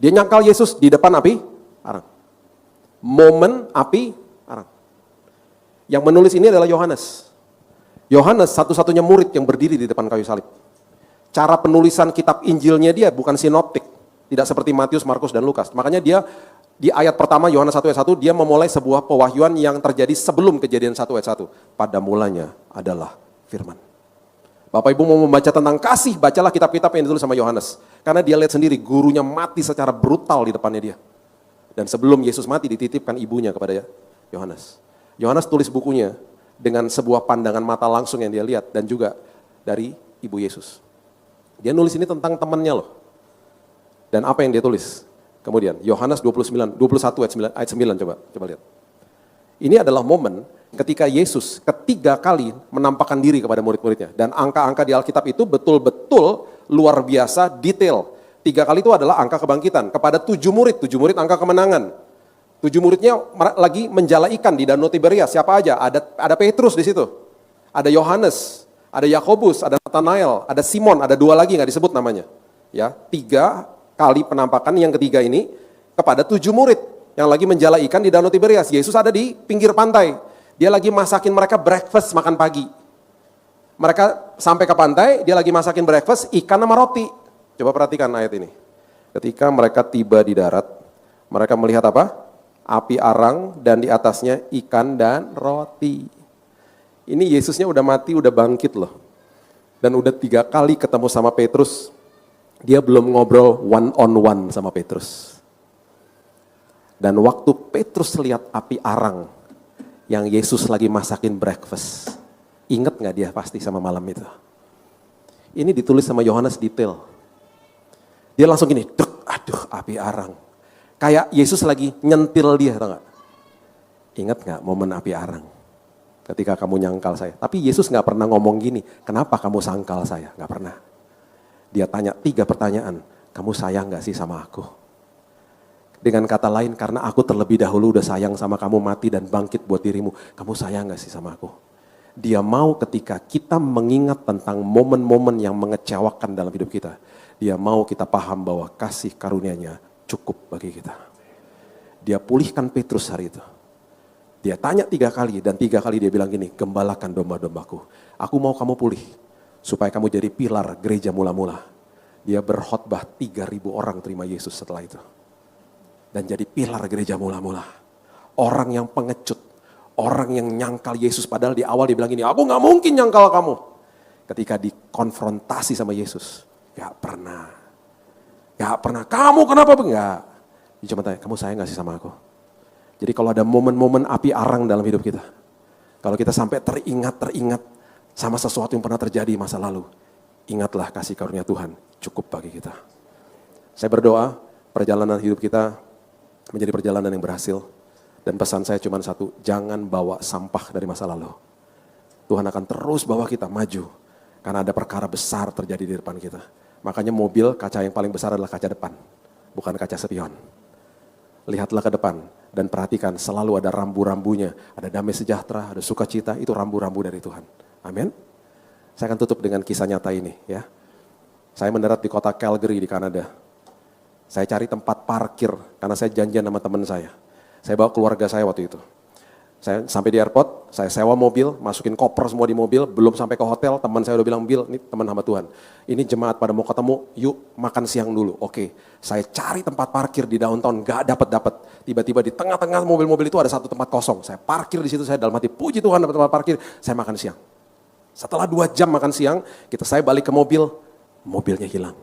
Dia nyangkal Yesus di depan api arang. Momen api arang. Yang menulis ini adalah Yohanes. Yohanes satu-satunya murid yang berdiri di depan kayu salib. Cara penulisan kitab Injilnya dia bukan sinoptik. Tidak seperti Matius, Markus, dan Lukas. Makanya dia di ayat pertama Yohanes 1 ayat 1, dia memulai sebuah pewahyuan yang terjadi sebelum kejadian 1 ayat 1. Pada mulanya adalah firman. Bapak Ibu mau membaca tentang kasih, bacalah kitab-kitab yang ditulis sama Yohanes. Karena dia lihat sendiri gurunya mati secara brutal di depannya dia. Dan sebelum Yesus mati dititipkan ibunya kepada Yohanes. Yohanes tulis bukunya dengan sebuah pandangan mata langsung yang dia lihat dan juga dari ibu Yesus. Dia nulis ini tentang temannya loh. Dan apa yang dia tulis? Kemudian Yohanes 21 ayat 9 coba lihat. Ini adalah momen ketika Yesus ketiga kali menampakkan diri kepada murid-muridnya. Dan angka-angka di Alkitab itu betul-betul luar biasa detail. 3 kali itu adalah angka kebangkitan. Kepada 7 murid angka kemenangan. 7 muridnya lagi menjala ikan di Danau Tiberias. Siapa aja? Ada Petrus di situ. Ada Yohanes, ada Yakobus, ada Nathanael, ada Simon, ada 2 lagi nggak disebut namanya. Ya, 3 kali penampakan, yang ketiga ini kepada 7 murid yang lagi menjala ikan di Danau Tiberias. Yesus ada di pinggir pantai. Dia lagi masakin mereka breakfast, makan pagi. Mereka sampai ke pantai, dia lagi masakin breakfast, ikan sama roti. Coba perhatikan ayat ini. Ketika mereka tiba di darat, mereka melihat apa? Api arang dan di atasnya ikan dan roti. Ini Yesusnya udah mati, udah bangkit loh. Dan udah 3 kali ketemu sama Petrus. Dia belum ngobrol one on one sama Petrus. Dan waktu Petrus lihat api arang yang Yesus lagi masakin breakfast, ingat gak dia pasti sama malam itu? Ini ditulis sama Yohanes detail. Dia langsung gini, aduh api arang. Kayak Yesus lagi nyentil dia, tau gak? Ingat gak momen api arang? Ketika kamu nyangkal saya. Tapi Yesus gak pernah ngomong gini, kenapa kamu sangkal saya? Gak pernah. Dia tanya 3 pertanyaan, kamu sayang gak sih sama aku? Dengan kata lain, karena aku terlebih dahulu udah sayang sama kamu, mati dan bangkit buat dirimu, kamu sayang gak sih sama aku? Dia mau ketika kita mengingat tentang momen-momen yang mengecewakan dalam hidup kita, dia mau kita paham bahwa kasih karunia-Nya cukup bagi kita. Dia pulihkan Petrus hari itu. Dia tanya 3 kali, dan 3 kali dia bilang gini, gembalakan domba-dombaku. Aku mau kamu pulih, supaya kamu jadi pilar gereja mula-mula. Dia berkhotbah 3.000 orang terima Yesus setelah itu. Dan jadi pilar gereja mula-mula. Orang yang pengecut, orang yang nyangkal Yesus, padahal di awal dia bilang gini, aku gak mungkin nyangkal kamu. Ketika dikonfrontasi sama Yesus, gak pernah. Kamu kenapa? Enggak. Dia cuma tanya, kamu sayang gak sih sama aku? Jadi kalau ada momen-momen api arang dalam hidup kita, kalau kita sampai teringat sama sesuatu yang pernah terjadi masa lalu, ingatlah kasih karunia Tuhan cukup bagi kita. Saya berdoa perjalanan hidup kita menjadi perjalanan yang berhasil. Dan pesan saya cuma satu, jangan bawa sampah dari masa lalu. Tuhan akan terus bawa kita maju, karena ada perkara besar terjadi di depan kita. Makanya mobil kaca yang paling besar adalah kaca depan, bukan kaca spion. Lihatlah ke depan dan perhatikan selalu ada rambu-rambunya, ada damai sejahtera, ada sukacita, itu rambu-rambu dari Tuhan. Amin. Saya akan tutup dengan kisah nyata ini ya. Saya mendarat di kota Calgary di Kanada. Saya cari tempat parkir karena saya janjian sama teman saya. Saya bawa keluarga saya waktu itu. Saya sampai di airport, saya sewa mobil, masukin koper semua di mobil, belum sampai ke hotel, teman saya udah bilang, Bill, ini teman hamba Tuhan. Ini jemaat pada mau ketemu, yuk makan siang dulu. Oke, saya cari tempat parkir di downtown, gak dapet. Tiba-tiba di tengah-tengah mobil-mobil itu ada satu tempat kosong. Saya parkir di situ, saya dalam hati, puji Tuhan dapat tempat parkir, saya makan siang. Setelah 2 jam makan siang, saya balik ke mobil, mobilnya hilang.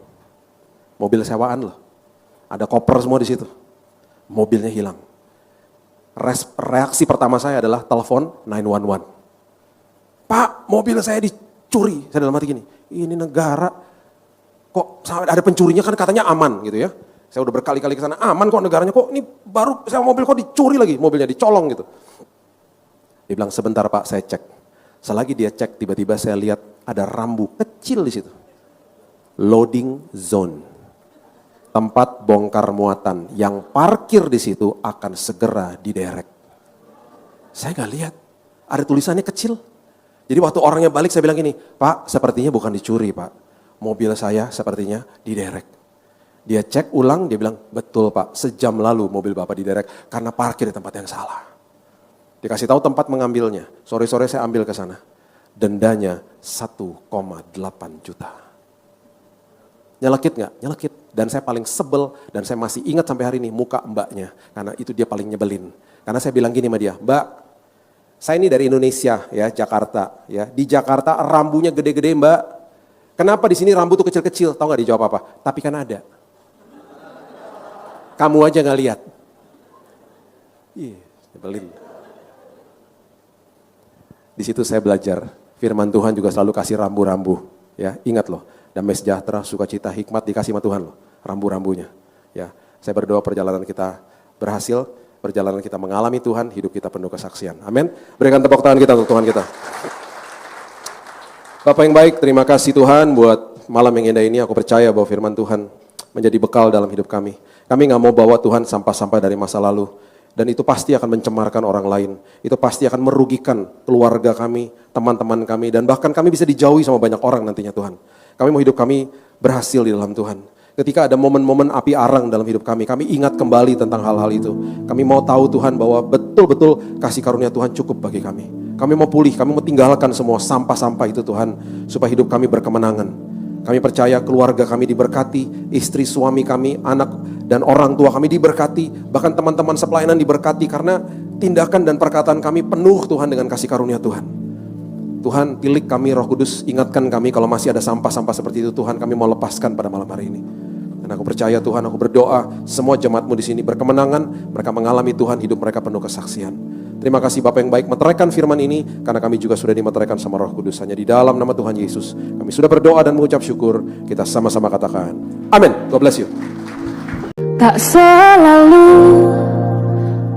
Mobil sewaan loh, ada koper semua di situ, mobilnya hilang. Reaksi pertama saya adalah telepon 911. Pak, mobil saya dicuri. Saya dalam hati gini, ini negara kok ada pencurinya, kan katanya aman gitu ya. Saya udah berkali-kali ke sana, aman kok negaranya, kok ini baru saya mobil kok dicuri lagi, mobilnya dicolong gitu. Dia bilang, sebentar Pak, saya cek. Selagi dia cek, tiba-tiba saya lihat ada rambu kecil di situ. Loading zone. Tempat bongkar muatan, yang parkir di situ akan segera diderek. Saya nggak lihat, ada tulisannya kecil. Jadi waktu orangnya balik saya bilang gini, Pak sepertinya bukan dicuri Pak, mobil saya sepertinya diderek. Dia cek ulang, dia bilang, betul Pak, sejam lalu mobil Bapak diderek karena parkir di tempat yang salah. Dikasih tahu tempat mengambilnya, sore-sore saya ambil ke sana. Dendanya 1,8 juta. Nyelekit nggak? Nyelekit. Dan saya paling sebel, dan saya masih ingat sampai hari ini muka mbaknya. Karena itu dia paling nyebelin. Karena saya bilang gini sama dia, Mbak, saya ini dari Indonesia ya, Jakarta. Ya. Di Jakarta rambunya gede-gede Mbak. Kenapa di sini rambu tuh kecil-kecil? Tahu nggak dijawab apa? Tapi kan ada. Kamu aja nggak lihat. Ih, nyebelin. Di situ saya belajar, firman Tuhan juga selalu kasih rambu-rambu. Ya, ingat loh. Damai sejahtera, sukacita, hikmat dikasih sama Tuhan loh, rambu-rambunya. Ya, saya berdoa perjalanan kita berhasil perjalanan kita mengalami Tuhan, hidup kita penuh kesaksian. Amin. Berikan tepuk tangan kita untuk Tuhan kita. Bapak yang baik, terima kasih Tuhan buat malam yang indah ini. Aku percaya bahwa firman Tuhan menjadi bekal dalam hidup kami. Kami gak mau bawa Tuhan sampah-sampah dari masa lalu. Dan itu pasti akan mencemarkan orang lain. Itu pasti akan merugikan keluarga kami, teman-teman kami, dan bahkan kami bisa dijauhi sama banyak orang nantinya Tuhan. Kami mau hidup kami berhasil di dalam Tuhan. Ketika ada momen-momen api arang dalam hidup kami ingat kembali tentang hal-hal itu. Kami mau tahu Tuhan bahwa betul-betul kasih karunia Tuhan cukup bagi kami. Kami mau pulih, kami mau tinggalkan semua sampah-sampah itu Tuhan, supaya hidup kami berkemenangan. Kami percaya keluarga kami diberkati, istri suami kami, anak dan orang tua kami diberkati, bahkan teman-teman sepelayanan diberkati karena tindakan dan perkataan kami penuh Tuhan dengan kasih karunia Tuhan. Tuhan, tilik kami Roh Kudus, ingatkan kami kalau masih ada sampah-sampah seperti itu Tuhan, kami mau lepaskan pada malam hari ini. Dan aku percaya Tuhan, aku berdoa semua jemaat-Mu di sini berkemenangan, mereka mengalami Tuhan, hidup mereka penuh kesaksian. Terima kasih Bapak yang baik meteraikan firman ini, karena kami juga sudah dimeteraikan sama Roh Kudus. Hanya di dalam nama Tuhan Yesus, kami sudah berdoa dan mengucap syukur. Kita sama-sama katakan, amin. God bless you. Tak selalu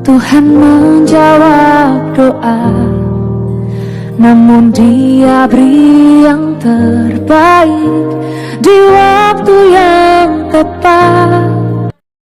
Tuhan menjawab doa, namun Dia beri yang terbaik di waktu yang tepat.